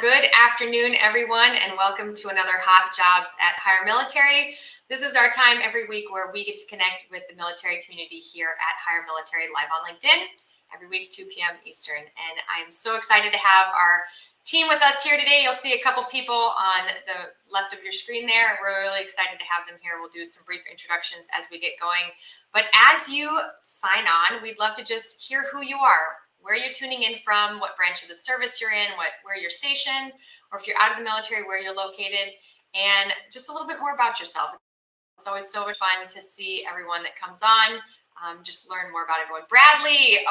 Good afternoon, everyone, and welcome to another Hot Jobs at Higher Military. This is our time every week where we get to connect with the military community here at Higher Military live on LinkedIn every week, 2 p.m. Eastern. And I'm so excited to have our team with us here today. You'll see a couple people on the left of your screen there. We're really excited to have them here. We'll do some brief introductions as we get going. But as you sign on, we'd love to just hear who you are, where you're tuning in from, what branch of the service you're in, where you're stationed, or if you're out of the military, where you're located, and just a little bit more about yourself. It's always so much fun to see everyone that comes on, just learn more about everyone. Bradley,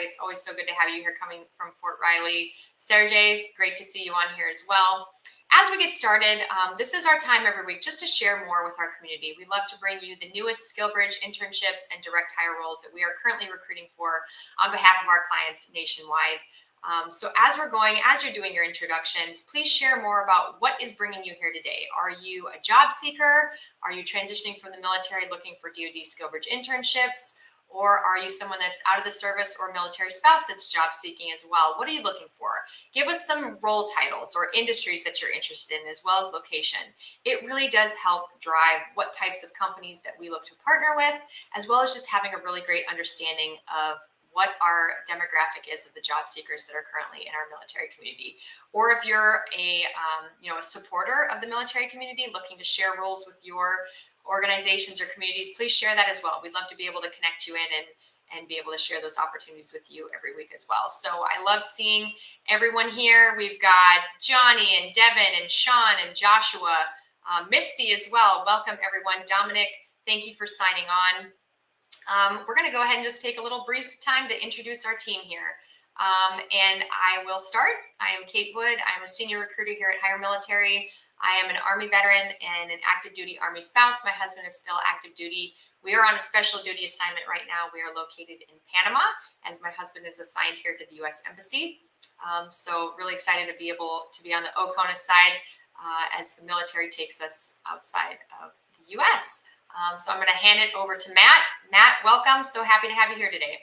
it's always so good to have you here coming from Fort Riley. Sergey, great to see you on here as well. As we get started, this is our time every week just to share more with our community. We love to bring you the newest SkillBridge internships and direct hire roles that we are currently recruiting for on behalf of our clients nationwide. So as you're doing your introductions, please share more about what is bringing you here today. Are you a job seeker? Are you transitioning from the military looking for DoD SkillBridge internships? Or are you someone that's out of the service or military spouse that's job seeking as well? What are you looking for? Give us some role titles or industries that you're interested in, as well as location. It really does help drive what types of companies that we look to partner with, as well as just having a really great understanding of what our demographic is of the job seekers that are currently in our military community. Or if you're a supporter of the military community looking to share roles with your organizations or communities, please share that as well. We'd love to be able to connect you in and be able to share those opportunities with you every week as well. So I love seeing everyone here. We've got Johnny and Devin and Sean and Joshua, Misty as well. Welcome everyone. Dominic, thank you for signing on. We're going to go ahead and just take a little brief time to introduce our team here. And I will start. I am Kate Wood. I'm a senior recruiter here at Higher Military. I am an Army veteran and an active duty Army spouse. My husband is still active duty. We are on a special duty assignment right now. We are located in Panama, as my husband is assigned here to the U.S. Embassy. So really excited to be able to be on the OCONUS side as the military takes us outside of the U.S. So I'm going to hand it over to Matt. Matt, welcome. So happy to have you here today.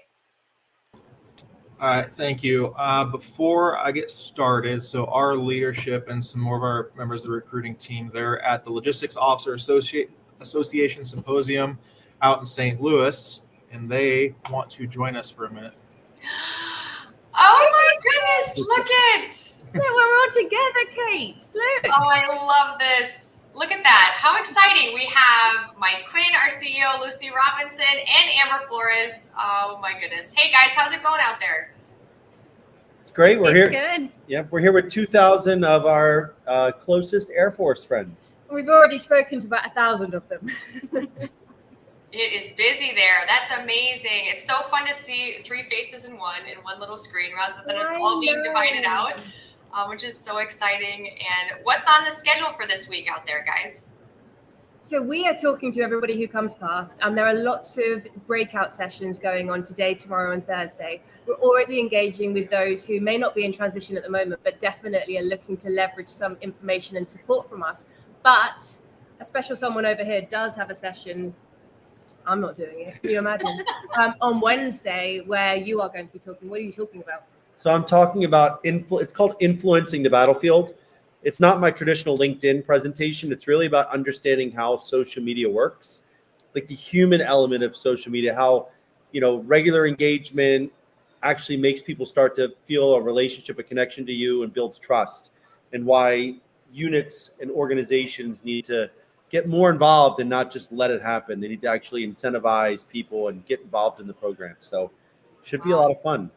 All right, thank you. Before I get started, so our leadership and some more of our members of the recruiting team, they're at the Logistics Officer Association Symposium out in St. Louis, and they want to join us for a minute. Oh my goodness, look it! Yeah, we're all together, Kate. Look. Oh, I love this. Look at that. How exciting. We have Mike Quinn, our CEO, Lucy Robinson, and Amber Flores. Oh my goodness. Hey guys, how's it going out there? It's great. We're here. Good. Yeah, we're here with 2,000 of our closest Air Force friends. We've already spoken to about 1,000 of them. It is busy there. That's amazing. It's so fun to see three faces in one little screen rather than us all being divided out, which is so exciting. And what's on the schedule for this week out there, guys? So we are talking to everybody who comes past, and there are lots of breakout sessions going on today, tomorrow, and Thursday. We're already engaging with those who may not be in transition at the moment, but definitely are looking to leverage some information and support from us. But a special someone over here does have a session. I'm not doing it. Can you imagine? On Wednesday, where you are going to be talking. What are you talking about? So I'm talking about it's called Influencing the Battlefield. It's not my traditional LinkedIn presentation. It's really about understanding how social media works, like the human element of social media, how, regular engagement actually makes people start to feel a relationship, a connection to you, and builds trust, and why units and organizations need to get more involved and not just let it happen. They need to actually incentivize people and get involved in the program. So it should be a lot of fun.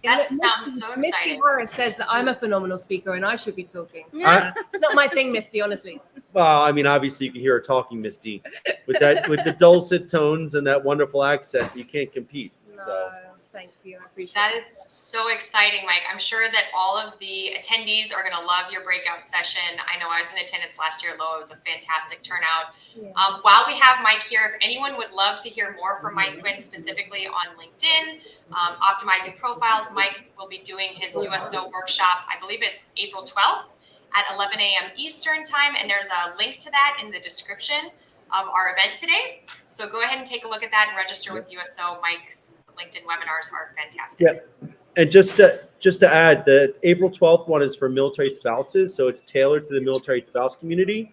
That sounds so exciting. Misty Harris says that I'm a phenomenal speaker and I should be talking. It's not my thing, Misty, honestly. Well, I mean, obviously you can hear her talking, Misty, with the dulcet tones and that wonderful accent. You can't compete. No, So. thank you. I appreciate That is so exciting, Mike. I'm sure that all of the attendees are going to love your breakout session. I know I was in attendance last year, Lo. It was a fantastic turnout. Yeah. While we have Mike here, if anyone would love to hear more from Mike Quinn, specifically on LinkedIn, optimizing profiles, Mike will be doing his USO workshop. I believe it's April 12th at 11 a.m. Eastern time, and there's a link to that in the description of our event today. So go ahead and take a look at that and register with USO. Mike's LinkedIn webinars are fantastic. Yep. And just to add, the April 12th one is for military spouses, so it's tailored to the military spouse community.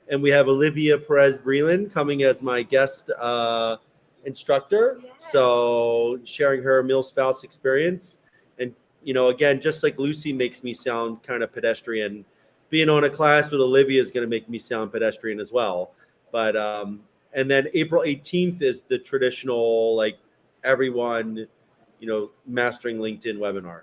And we have Olivia Perez Breland coming as my guest instructor. Yes. So sharing her mil spouse experience. And, again, just like Lucy makes me sound kind of pedestrian, being on a class with Olivia is going to make me sound pedestrian as well. But, and then April 18th is the traditional, like, everyone, mastering LinkedIn webinar.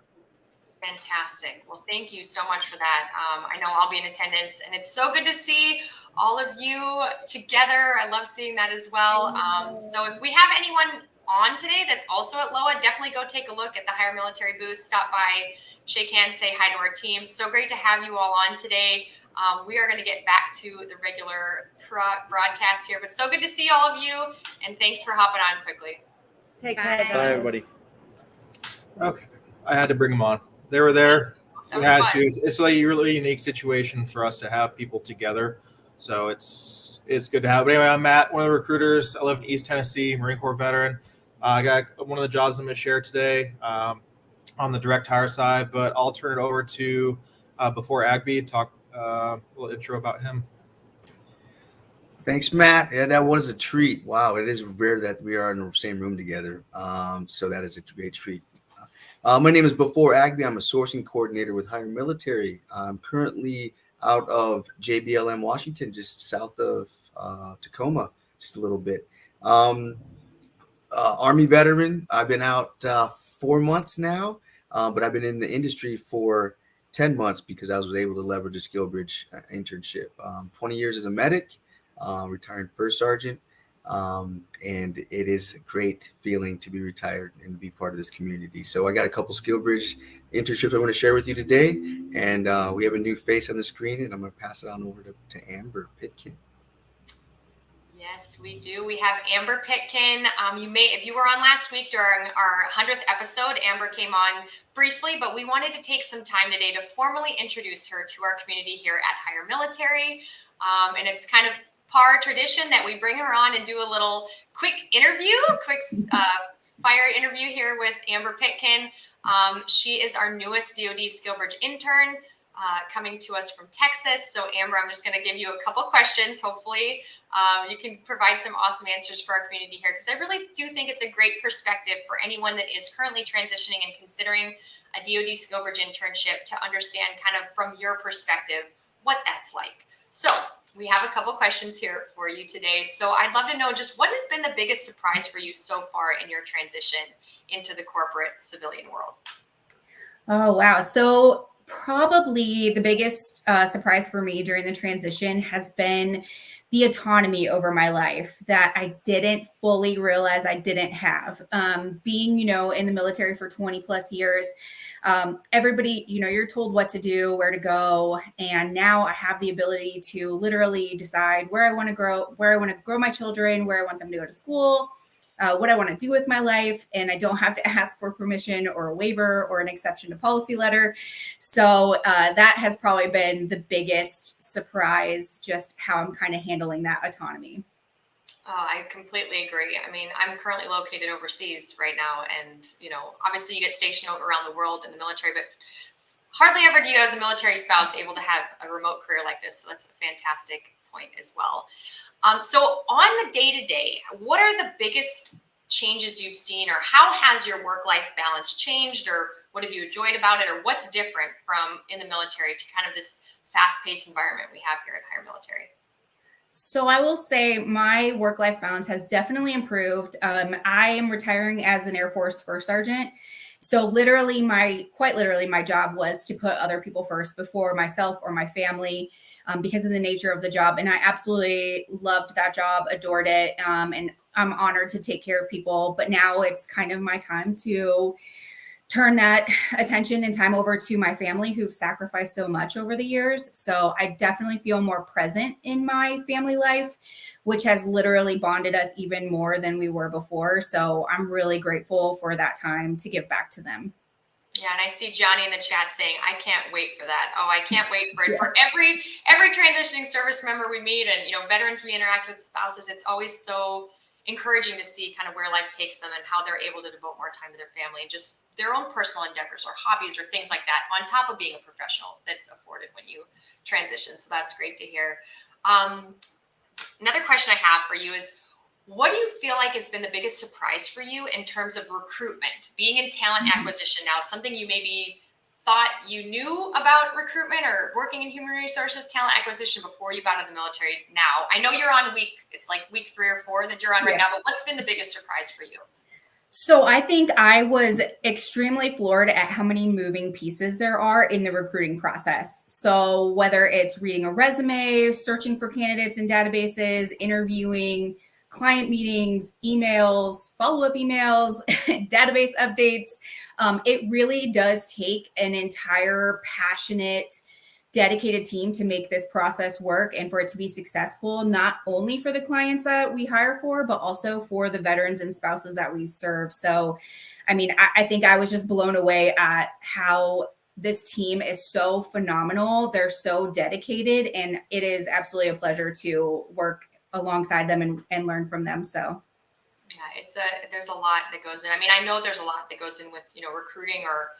Fantastic. Well, thank you so much for that. I know I'll be in attendance, and it's so good to see all of you together. I love seeing that as well. So if we have anyone on today that's also at LOA, definitely go take a look at the Higher Military booth. Stop by, shake hands, say hi to our team. So great to have you all on today. We are going to get back to the regular broadcast here, but so good to see all of you, and thanks for hopping on quickly. Take care, guys. Bye, everybody. Okay, I had to bring them on. They were there. That We was had fun. to. It's like a really unique situation for us to have people together. So it's good to have. But anyway, I'm Matt, one of the recruiters. I live in East Tennessee, Marine Corps veteran. I got one of the jobs I'm going to share today on the direct hire side, but I'll turn it over to before Agby talk a little intro about him. Thanks, Matt. Yeah, that was a treat. Wow, it is rare that we are in the same room together. So that is a great treat. My name is Before Agby. I'm a sourcing coordinator with Higher Military. I'm currently out of JBLM, Washington, just south of Tacoma, just a little bit. Army veteran. I've been out 4 months now, but I've been in the industry for 10 months because I was able to leverage a SkillBridge internship. 20 years as a medic, retired first sergeant. And it is a great feeling to be retired and to be part of this community. So I got a couple SkillBridge internships I want to share with you today. And we have a new face on the screen, and I'm going to pass it on over to Amber Pitkin. Yes, we do. We have Amber Pitkin. If you were on last week during our 100th episode, Amber came on briefly, but we wanted to take some time today to formally introduce her to our community here at Higher Military. And it's kind of par tradition that we bring her on and do a little quick fire interview here with Amber Pitkin. She is our newest DoD SkillBridge intern coming to us from Texas. So Amber, I'm just going to give you a couple questions. Hopefully you can provide some awesome answers for our community here, because I really do think it's a great perspective for anyone that is currently transitioning and considering a DoD SkillBridge internship to understand kind of from your perspective what that's like. So we have a couple questions here for you today. So I'd love to know just what has been the biggest surprise for you so far in your transition into the corporate civilian world? Oh, wow. So probably the biggest surprise for me during the transition has been the autonomy over my life that I didn't fully realize I didn't have. Being, in the military for 20 plus years, everybody, you're told what to do, where to go. And now I have the ability to literally decide where I want to grow my children, where I want them to go to school, what I want to do with my life. And I don't have to ask for permission or a waiver or an exception to policy letter. So that has probably been the biggest surprise, just how I'm kind of handling that autonomy. I completely agree. I mean, I'm currently located overseas right now, and obviously you get stationed around the world in the military, but hardly ever do you, as a military spouse, able to have a remote career like this. So that's a fantastic point as well. So on the day-to-day, what are the biggest changes you've seen, or how has your work-life balance changed, or what have you enjoyed about it, or what's different from in the military to kind of this fast-paced environment we have here at Higher Military? So I will say my work-life balance has definitely improved. I am retiring as an Air Force first sergeant. So quite literally, my job was to put other people first before myself or my family, because of the nature of the job. And I absolutely loved that job, adored it. And I'm honored to take care of people. But now it's kind of my time to turn that attention and time over to my family, who've sacrificed so much over the years. So I definitely feel more present in my family life, which has literally bonded us even more than we were before. So I'm really grateful for that time to give back to them. Yeah, and I see Johnny in the chat saying, I can't wait for that. Oh, I can't wait for it. For every transitioning service member we meet, and veterans we interact with, spouses, it's always so encouraging to see kind of where life takes them and how they're able to devote more time to their family. And just their own personal endeavors or hobbies or things like that on top of being a professional that's afforded when you transition. So that's great to hear. Another question I have for you is, what do you feel like has been the biggest surprise for you in terms of recruitment? Being in talent acquisition now, something you maybe thought you knew about recruitment or working in human resources, talent acquisition before you got out of the military now. I know you're on it's like week 3 or 4 that you're on right now, but what's been the biggest surprise for you? So I think I was extremely floored at how many moving pieces there are in the recruiting process. So whether it's reading a resume, searching for candidates in databases, interviewing, client meetings, emails, follow-up emails, database updates, it really does take an entire passionate, dedicated team to make this process work and for it to be successful, not only for the clients that we hire for, but also for the veterans and spouses that we serve. So, I mean, I think I was just blown away at how this team is so phenomenal. They're so dedicated, and it is absolutely a pleasure to work alongside them and learn from them. So yeah, there's a lot that goes in. I mean, I know there's a lot that goes in with, recruiting or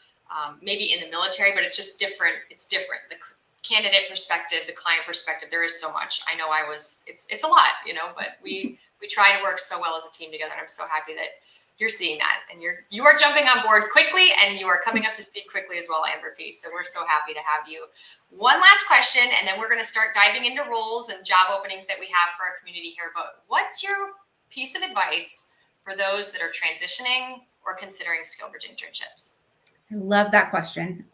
maybe in the military, but it's just different. It's different. The candidate perspective, the client perspective, there is so much. I know it's a lot, but we try to work so well as a team together. And I'm so happy that you're seeing that and you are jumping on board quickly and you are coming up to speed quickly as well, Amber P. So we're so happy to have you. One last question, and then we're going to start diving into roles and job openings that we have for our community here. But what's your piece of advice for those that are transitioning or considering SkillBridge internships? I love that question.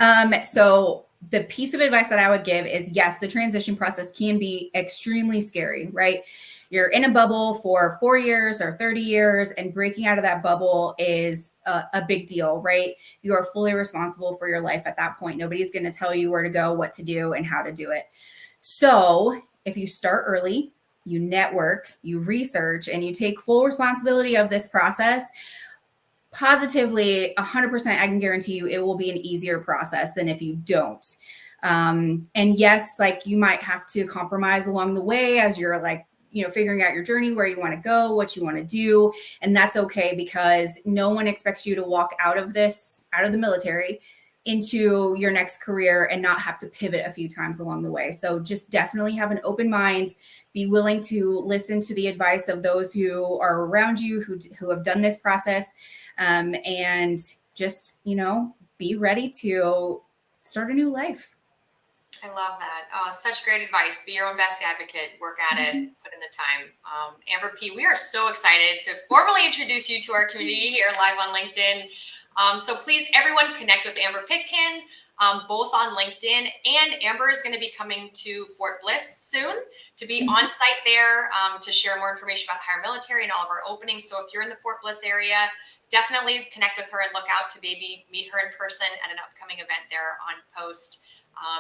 So the piece of advice that I would give is, yes, the transition process can be extremely scary, right? You're in a bubble for 4 years or 30 years, and breaking out of that bubble is a big deal, right? You are fully responsible for your life at that point. Nobody's going to tell you where to go, what to do, and how to do it. So if you start early, you network, you research, and you take full responsibility of this process, positively 100%, I can guarantee you it will be an easier process than if you don't. And yes, like you might have to compromise along the way as you're figuring out your journey, where you want to go, what you want to do. And that's okay, because no one expects you to walk out of the military into your next career and not have to pivot a few times along the way. So just definitely have an open mind, be willing to listen to the advice of those who are around you, who have done this process, and just, be ready to start a new life. I love that. Oh, such great advice. Be your own best advocate, work at it, put in the time. Amber P., we are so excited to formally introduce you to our community here live on LinkedIn. So please, everyone, connect with Amber Pitkin, both on LinkedIn. And Amber is going to be coming to Fort Bliss soon to be on site there to share more information about Hire Military and all of our openings. So if you're in the Fort Bliss area, definitely connect with her and look out to maybe meet her in person at an upcoming event there on post.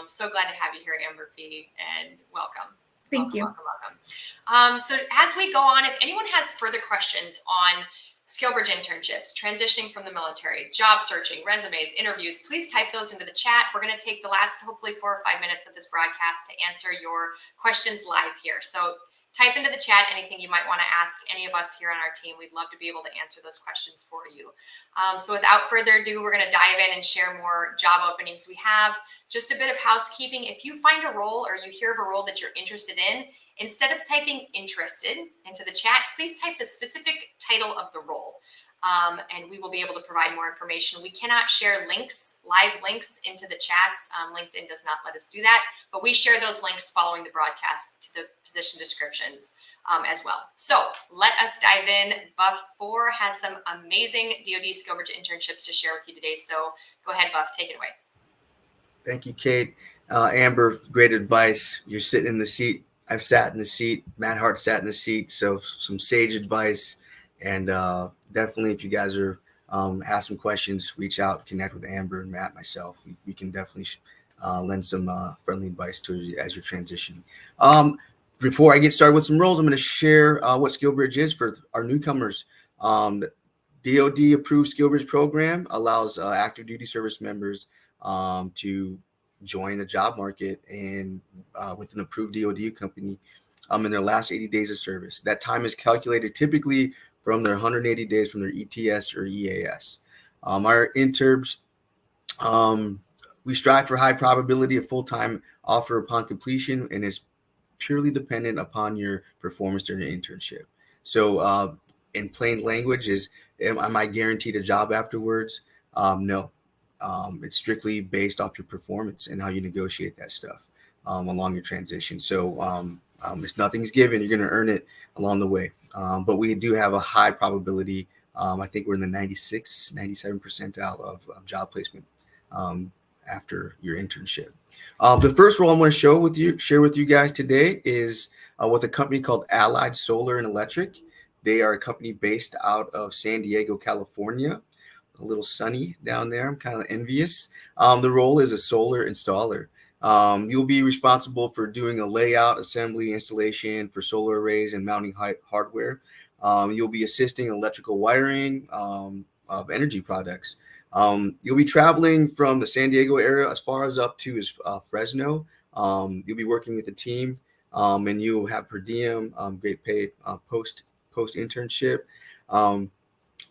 So glad to have you here, Amber P., and welcome. Thank you. Welcome. So as we go on, if anyone has further questions on SkillBridge internships, transitioning from the military, job searching, resumes, interviews, please type those into the chat. We're going to take the last, hopefully, 4 or 5 minutes of this broadcast to answer your questions live here. So type into the chat anything you might want to ask any of us here on our team. We'd love to be able to answer those questions for you. So without further ado, we're going to dive in and share more job openings. We have just a bit of housekeeping. If you find a role or you hear of a role that you're interested in, instead of typing interested into the chat, please type the specific title of the role. And we will be able to provide more information. We cannot share live links into the chats. LinkedIn does not let us do that, but we share those links following the broadcast to the position descriptions as well. So let us dive in. Buff 4 has some amazing DoD SkillBridge internships to share with you today. So go ahead, Buff, take it away. Thank you, Kate. Amber, great advice. You're sitting in the seat. I've sat in the seat. Matt Hart sat in the seat. So some sage advice. And definitely, if you guys are have some questions, reach out, connect with Amber and Matt, myself. We can definitely lend some friendly advice to you as you're transitioning. Before I get started with some roles, I'm going to share what SkillBridge is for our newcomers. DoD approved SkillBridge program allows active duty service members to join the job market and with an approved DoD company in their last 80 days of service. That time is calculated typically from their 180 days from their ETS or EAS. Our interns, we strive for high probability of full-time offer upon completion, and is purely dependent upon your performance during your internship. So in plain language is, am I guaranteed a job afterwards? No. It's strictly based off your performance and how you negotiate that stuff along your transition. So if nothing's given, you're going to earn it along the way. But we do have a high probability. I think we're in the 97 percentile of job placement after your internship. The first role I'm going to share with you guys today is with a company called Allied Solar and Electric. They are a company based out of San Diego, California. A little sunny down there. I'm kind of envious. The role is a solar installer. You'll be responsible for doing a layout, assembly, installation for solar arrays and mounting hardware. You'll be assisting electrical wiring of energy products. You'll be traveling from the San Diego area as far as up to Fresno. You'll be working with a team, and you'll have per diem, great pay post internship.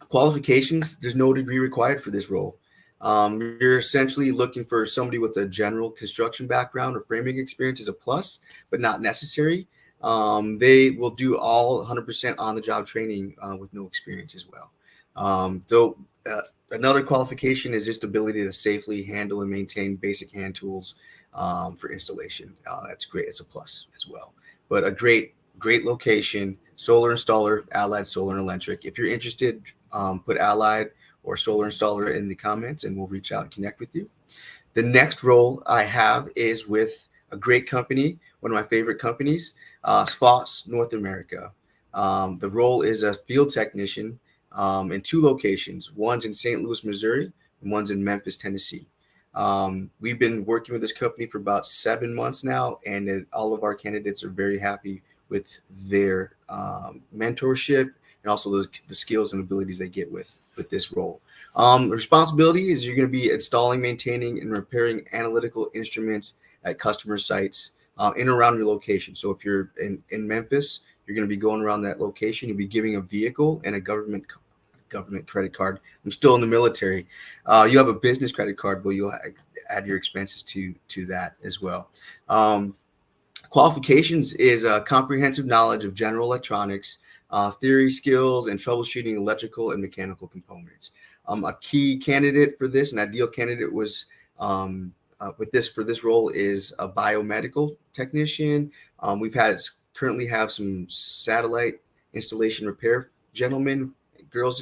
Qualifications, there's no degree required for this role. You're essentially looking for somebody with a general construction background or framing experience is a plus, but not necessary. They will do all 100% on-the-job training with no experience as well. Another qualification is just ability to safely handle and maintain basic hand tools for installation. That's great. It's a plus as well. But a great location, solar installer, Allied Solar and Electric. If you're interested, put Allied or solar installer in the comments and we'll reach out and connect with you. The next role I have is with a great company, one of my favorite companies, SFOS North America. The role is a field technician in 2 locations. One's in St. Louis, Missouri, and one's in Memphis, Tennessee. We've been working with this company for about 7 months now, and all of our candidates are very happy with their mentorship and also the skills and abilities they get with this role. The responsibility is you're going to be installing, maintaining, and repairing analytical instruments at customer sites in and around your location. So if you're in Memphis, you're going to be going around that location. You'll be giving a vehicle and a government credit card. I'm still in the military. You have a business credit card, but you'll add your expenses to that as well. Qualifications is a comprehensive knowledge of general electronics, theory skills, and troubleshooting electrical and mechanical components. A key candidate for this, an ideal candidate was for this role is a biomedical technician. Currently have some satellite installation repair gentlemen,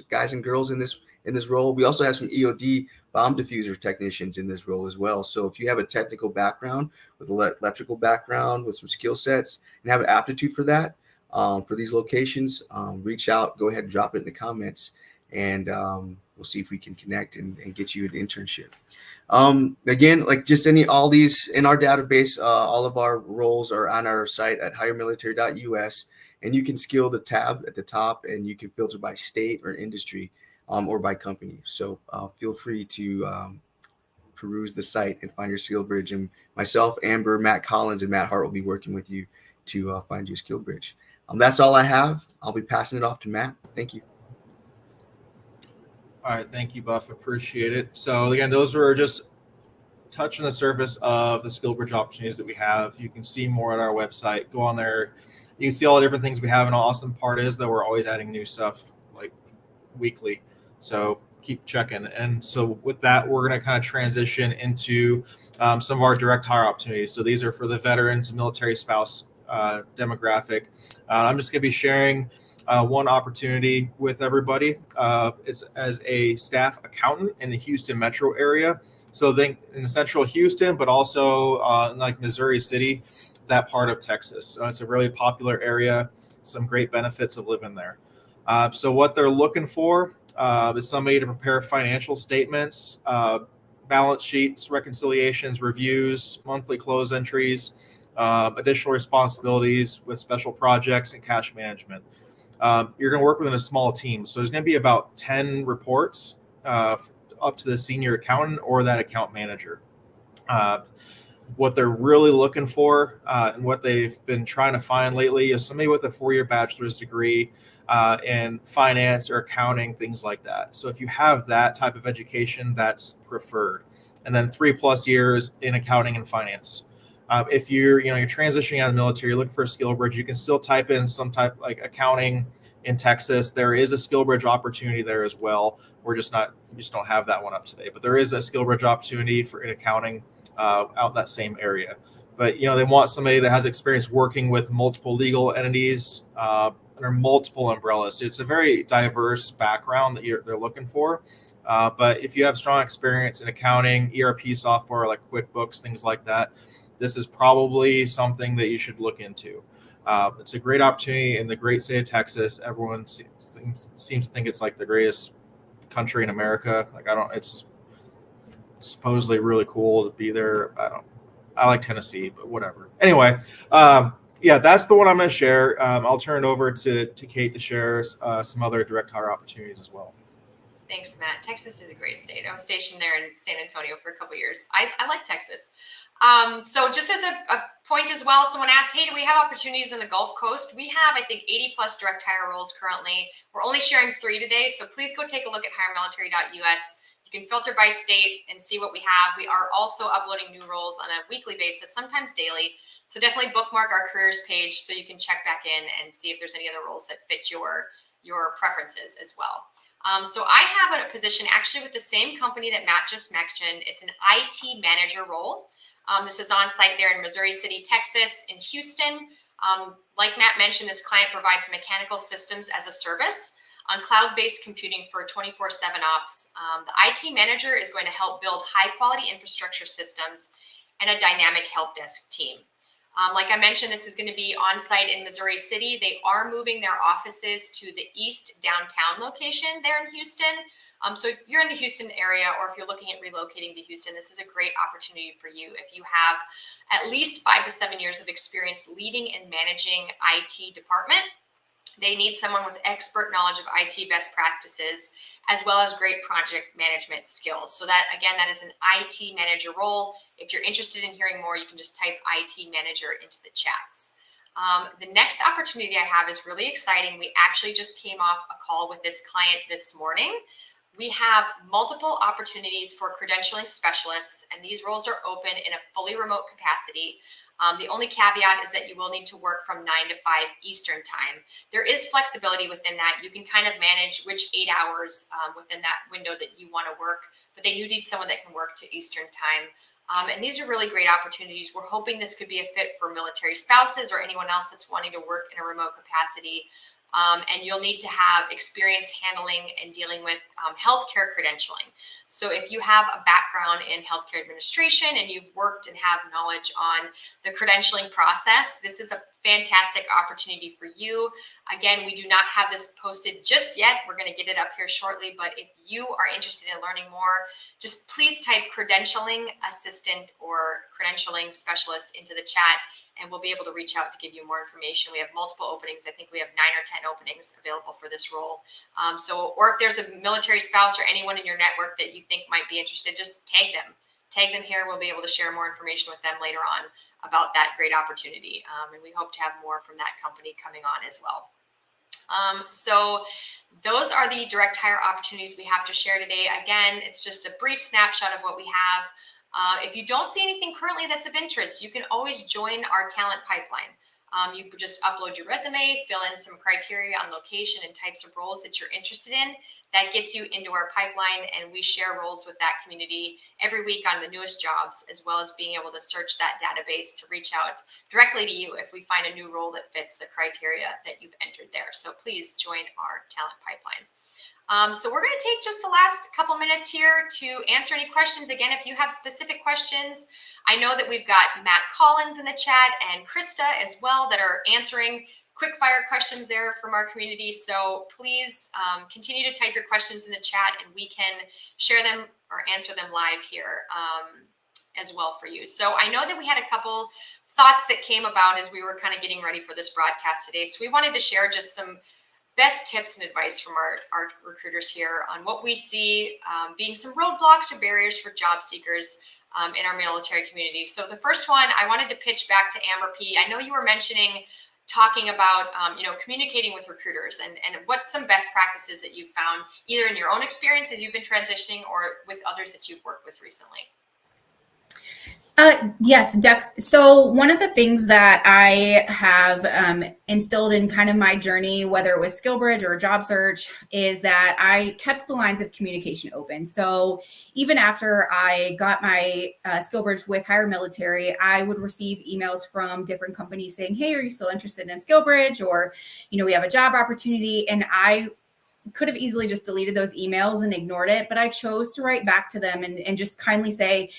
guys and girls in this role. We also have some EOD bomb diffuser technicians in this role as well. So if you have a technical background with electrical background with some skill sets and have an aptitude for that, for these locations, reach out, go ahead and drop it in the comments, and we'll see if we can connect and get you an internship. Again, like just all these in our database, all of our roles are on our site at highermilitary.us, and you can skill the tab at the top and you can filter by state or industry or by company. So feel free to peruse the site and find your skill bridge. And myself, Amber, Matt Collins, and Matt Hart will be working with you to find you a skill bridge. That's all I have. I'll be passing it off to Matt. Thank you. All right, thank you, Buff. Appreciate it. So again, those were just touching the surface of the skill bridge opportunities that we have. You can see more at our website. Go on there. You can see all the different things we have. And the awesome part is that we're always adding new stuff like weekly. So keep checking. And so with that, we're going to kind of transition into some of our direct hire opportunities. So these are for the veterans, military spouse demographic. I'm just going to be sharing one opportunity with everybody. It's as a staff accountant in the Houston metro area. So think in central Houston, but also in like Missouri City, that part of Texas. So it's a really popular area, some great benefits of living there. So what they're looking for is somebody to prepare financial statements, balance sheets, reconciliations, reviews, monthly close entries, additional responsibilities with special projects and cash management. You're going to work within a small team. So there's going to be about 10 reports up to the senior accountant or that account manager. what they're really looking for and what they've been trying to find lately is somebody with a 4-year bachelor's degree in finance or accounting, things like that. So if you have that type of education, that's preferred. And then 3+ years in accounting and finance. If you're transitioning out of the military, you're looking for a skill bridge, you can still type in some type like accounting in Texas. There is a skill bridge opportunity there as well. We just don't have that one up today, but there is a skill bridge opportunity for in accounting out that same area. But they want somebody that has experience working with multiple legal entities under multiple umbrellas. So it's a very diverse background that they're looking for. But if you have strong experience in accounting, ERP software like QuickBooks, things like that, this is probably something that you should look into. It's a great opportunity in the great state of Texas. Everyone seems to think it's like the greatest country in America. It's supposedly really cool to be there. I like Tennessee, but whatever. Anyway, that's the one I'm going to share. I'll turn it over to Kate to share some other direct hire opportunities as well. Thanks, Matt. Texas is a great state. I was stationed there in San Antonio for a couple of years. I like Texas. So just as a point as well, someone asked, hey, do we have opportunities in the Gulf Coast? We have, I think, 80 plus direct hire roles currently. We're only sharing 3 today, so please go take a look at hiremilitary.us. You can filter by state and see what we have. We are also uploading new roles on a weekly basis, sometimes daily. So definitely bookmark our careers page so you can check back in and see if there's any other roles that fit your preferences as well. So I have a position actually with the same company that Matt just mentioned. It's an IT manager role. This is on site there in Missouri City, Texas, in Houston. Like Matt mentioned, this client provides mechanical systems as a service on cloud-based computing for 24/7 ops. The IT manager is going to help build high-quality infrastructure systems and a dynamic help desk team. Like I mentioned, this is going to be on site in Missouri City. They are moving their offices to the east downtown location there in Houston. So if you're in the Houston area or if you're looking at relocating to Houston, this is a great opportunity for you. If you have at least 5 to 7 years of experience leading and managing IT department, they need someone with expert knowledge of IT best practices, as well as great project management skills. So that, again, that is an IT manager role. If you're interested in hearing more, you can just type IT manager into the chats. The next opportunity I have is really exciting. We actually just came off a call with this client this morning. We have multiple opportunities for credentialing specialists, and these roles are open in a fully remote capacity. The only caveat is that you will need to work from 9 to 5 Eastern time. There is flexibility within that. You can kind of manage which 8 hours within that window that you want to work, but they do need someone that can work to Eastern time. And these are really great opportunities. We're hoping this could be a fit for military spouses or anyone else that's wanting to work in a remote capacity. And you'll need to have experience handling and dealing with healthcare credentialing. So if you have a background in healthcare administration and you've worked and have knowledge on the credentialing process, this is a fantastic opportunity for you. Again, we do not have this posted just yet. We're going to get it up here shortly. But if you are interested in learning more, just please type credentialing assistant or credentialing specialist into the chat, and we'll be able to reach out to give you more information. We have multiple openings. I think we have 9 or 10 openings available for this role. Or if there's a military spouse or anyone in your network that you think might be interested, just tag them. Tag them here. We'll be able to share more information with them later on about that great opportunity. And we hope to have more from that company coming on as well. So those are the direct hire opportunities we have to share today. Again, it's just a brief snapshot of what we have. If you don't see anything currently that's of interest, you can always join our talent pipeline. You could just upload your resume, fill in some criteria on location and types of roles that you're interested in. That gets you into our pipeline, and we share roles with that community every week on the newest jobs, as well as being able to search that database to reach out directly to you if we find a new role that fits the criteria that you've entered there. So please join our talent pipeline. So we're going to take just the last couple minutes here to answer any questions. Again, if you have specific questions, I know that we've got Matt Collins in the chat and Krista as well that are answering quick fire questions there from our community. So please continue to type your questions in the chat, and we can share them or answer them live here as well for you. So I know that we had a couple thoughts that came about as we were kind of getting ready for this broadcast today. So we wanted to share just some best tips and advice from our recruiters here on what we see being some roadblocks or barriers for job seekers in our military community. So the first one, I wanted to pitch back to Amber P. I know you were talking about, communicating with recruiters and what's some best practices that you've found either in your own experience as you've been transitioning or with others that you've worked with recently. Yes. So one of the things that I have instilled in kind of my journey, whether it was SkillBridge or a job search, is that I kept the lines of communication open. So even after I got my SkillBridge with Hire Military, I would receive emails from different companies saying, hey, are you still interested in a SkillBridge? Or, we have a job opportunity. And I could have easily just deleted those emails and ignored it, but I chose to write back to them and just kindly say,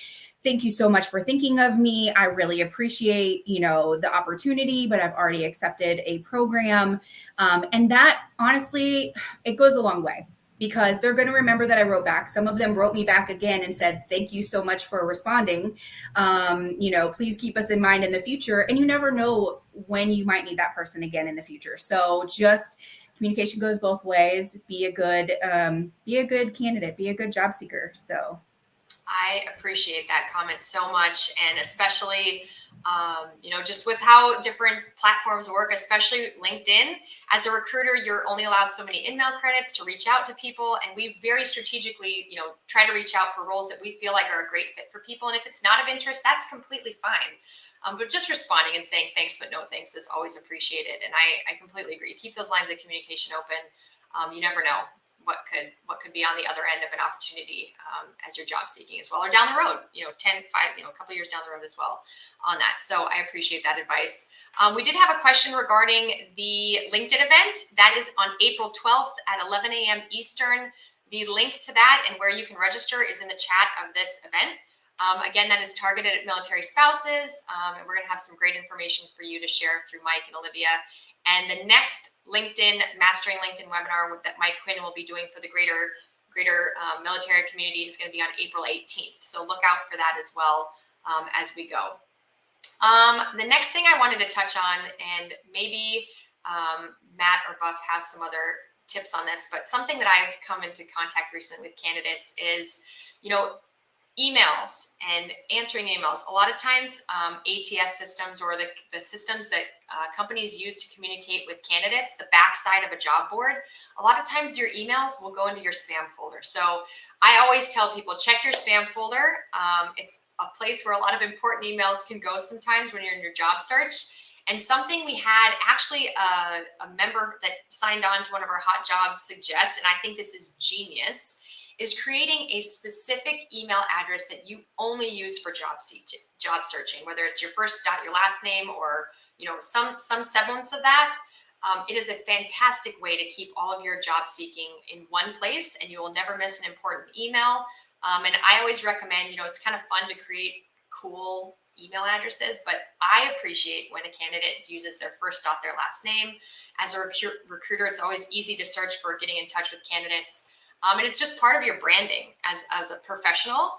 thank you so much for thinking of me. I really appreciate, the opportunity, but I've already accepted a program. And that honestly, it goes a long way because they're going to remember that I wrote back. Some of them wrote me back again and said, thank you so much for responding. Please keep us in mind in the future. And you never know when you might need that person again in the future. So just communication goes both ways. Be a good candidate, be a good job seeker. So I appreciate that comment so much. And especially, just with how different platforms work, especially LinkedIn, as a recruiter, you're only allowed so many email credits to reach out to people. And we very strategically, try to reach out for roles that we feel like are a great fit for people. And if it's not of interest, that's completely fine. But just responding and saying thanks, but no thanks is always appreciated. And I completely agree. Keep those lines of communication open. You never know what could be on the other end of an opportunity as you're job seeking as well, or down the road, 10, 5, a couple years down the road as well on that. So I appreciate that advice. We did have a question regarding the LinkedIn event that is on April 12th at 11 a.m. Eastern. The link to that and where you can register is in the chat of this event. Again, that is targeted at military spouses, and we're going to have some great information for you to share through Mike and Olivia. And the next Mastering LinkedIn webinar that Mike Quinn will be doing for the greater military community is going to be on April 18th. So look out for that as well as we go. The next thing I wanted to touch on, and maybe Matt or Buff have some other tips on this, but something that I've come into contact recently with candidates is, emails and answering emails. A lot of times ATS systems or the systems that companies use to communicate with candidates, the backside of a job board, a lot of times your emails will go into your spam folder. So I always tell people, check your spam folder. It's a place where a lot of important emails can go sometimes when you're in your job search. And something we had actually a member that signed on to one of our hot jobs suggest, and I think this is genius, is creating a specific email address that you only use for job searching, whether it's your first dot, your last name, or some semblance of that. It is a fantastic way to keep all of your job seeking in one place, and you will never miss an important email. And I always recommend, it's kind of fun to create cool email addresses, but I appreciate when a candidate uses their first dot, their last name. As a recruiter, it's always easy to search for getting in touch with candidates. And it's just part of your branding as a professional,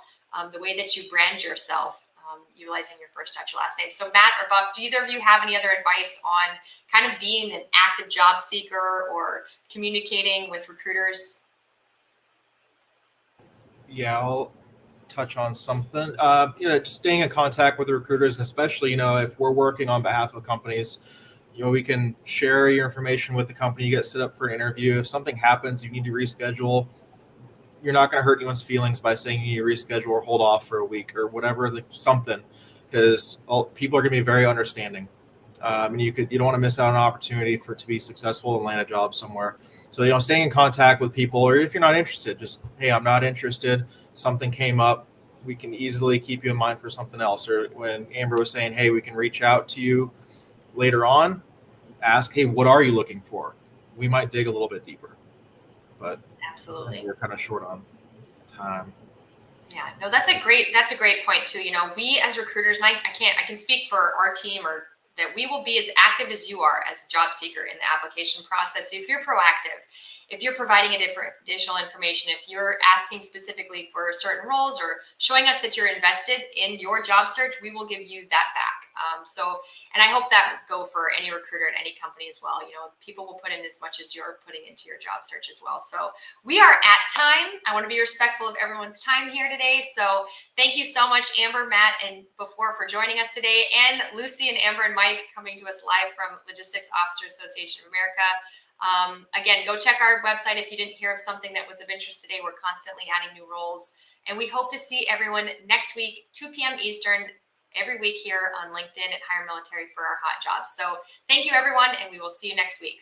the way that you brand yourself, utilizing your first dot, your last name. So Matt or Buff, do either of you have any other advice on kind of being an active job seeker or communicating with recruiters? Yeah, I'll touch on something. Just staying in contact with the recruiters, and especially, if we're working on behalf of companies, we can share your information with the company. You get set up for an interview. If something happens, you need to reschedule. You're not going to hurt anyone's feelings by saying you need to reschedule or hold off for a week or whatever, something, because people are going to be very understanding. And you don't want to miss out on an opportunity to be successful and land a job somewhere. So, staying in contact with people, or if you're not interested, just, hey, I'm not interested. Something came up. We can easily keep you in mind for something else. Or when Amber was saying, hey, we can reach out to you later on, ask, hey, what are you looking for? We might dig a little bit deeper, but Absolutely. we're kind of short on time. Yeah, no, that's a great point too. We as recruiters, and I can speak for our team, or that we will be as active as you are as a job seeker in the application process. So if you're proactive, if you're providing additional information, if you're asking specifically for certain roles or showing us that you're invested in your job search, we will give you that back. And I hope that would go for any recruiter at any company as well. You know, people will put in as much as you're putting into your job search as well. So we are at time. I want to be respectful of everyone's time here today. So thank you so much, Amber, Matt, and before for joining us today, and Lucy and Amber and Mike coming to us live from Logistics Officers Association of America. Again, go check our website if you didn't hear of something that was of interest today. We're constantly adding new roles, and we hope to see everyone next week, 2 p.m. Eastern, every week here on LinkedIn at Hire Military for our hot jobs. So thank you, everyone, and we will see you next week.